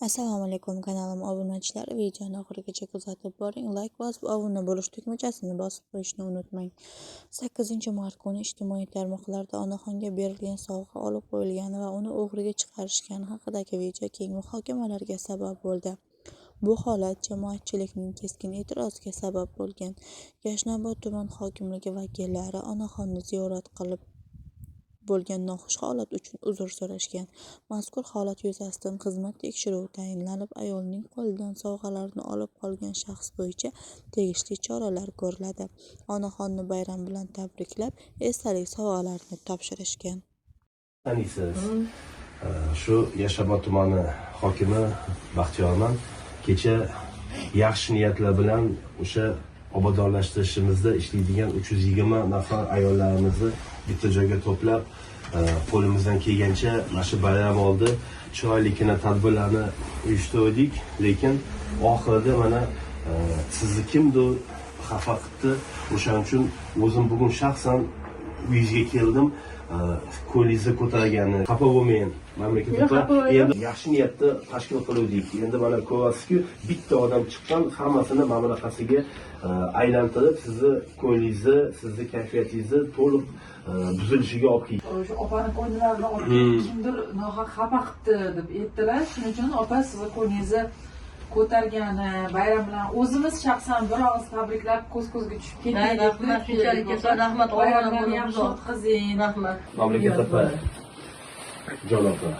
Assalomu alaykum, kanalim obunachilari, videoni oxirigacha kuzatib boring. Like bosib, obuna bo'lish tugmachasini bosib qo'yishni unutmang. 8-mart kuni ijtimoiy tarmoqlarda onaxonga berilgan sovg'a olib qo'yilgani va uni o'g'riga chiqarishgani haqidagi video keng muhokamalarga sabab bo'ldi. Bu holat jamoatchilikning keskin e'tiroziga sabab bo'lgan. Yashnobod tuman hokimligi vakillari onaxonni ziyorat qilib bo'lgan noxush holat uchun uzr so'rashgan. Mazkur holat yuzasidan xizmat tekshiruvi tayinlanib, ayolning qo'lidan sovg'alarni olib qolgan shaxs bo'yicha tegishli choralar ko'riladi. Onaxonni bayram bilan tabriklab, esdalik sovg'alarni topshirishgan. Taniysiz, shu Yashnobod tumani hokimi Baxtiyorman. Kecha yaxshi niyatlar bilan o'sha obodonlashtirishimizda ishlaydigan 320 nafar ayollarimizni bitta joyga to'plab, qo'limizdan kelgancha mana shu bayram oldi chiroylikina tadbirlarni uyushtirdik, lekin oxirida mana sizni kimdir xafa qildi. O'shaning uchun o'zim bugun shaxsan uyingizga keldim. Qo'lingizni ko'targani xafa bo'lmang, mamlakatda endi yaxshi niyatda tashkil qiluvdik. Endi mana ko'rasizki, bitta odam chiqqan, hammasini mana bunaqasiga aylantirib, sizni qo'lingizni, sizni kayfiyatingizni to'liq buzilishiga olib keldi. O'sha opani qo'ynilaridan olib kimdir nohaq xafa qildi deb aytdilar. Shuning uchun opa sizni qo'lingizni ko'targani bayram bilan o'zimiz shaxsan bir og'iz tabriklab ko'z-ko'zga tushib ketdik. Rahmat, shunchalik rahmat, bayramlarni yaxshi o'tkazing. Rahmat. Mamlakat opa, jon opa,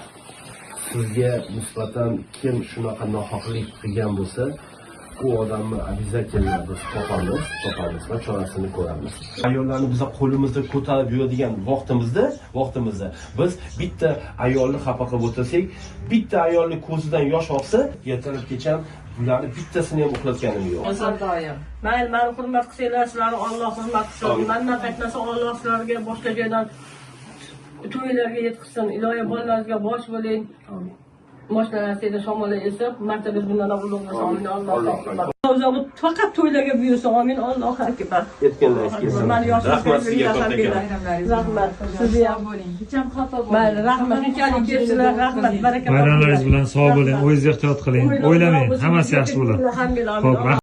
sizga nisbatan kim shunaqa nohaqlik qilgan bo'lsa, u odamni обязательно biz topamiz va chorasini ko'ramiz. Ayollarni biz qo'limizda ko'tarib yuradigan vaqtimizda biz bitta ayolni xafa qilib o'tirsak, bitta ayolni ko'zidan yosh oqsa, ertalabgacha bularni bittasini ham uxlatganim yo'q. Mayli, meni hurmat qilsanglar, sizlarni Alloh hurmat qilsin. Mendan qaytmasa Alloh sizlarga boshqa joydan to'ylarga yetkazsin. Ilohiy bolalaringizga bosh bo'ling. Mashinalarida shamollab esib, martabas bundan ulug'lasin. Alloh o'zi faqat to'ylarga buyursin. Amin. Allohu akbar. Aytganlaringiz kelsin. Rahmat sizga katta. Rahmat. Sizga ham bo'ling. Hech ham xafa bo'lmang. Mayli, rahmat. Shunchalik kelibsizlar. Rahmat, baraka. Bayramlaringiz bilan sog' bo'ling, o'zingizni ehtiyot qiling. O'ylamang, hammasi yaxshi bo'ladi. Alhamdulillah.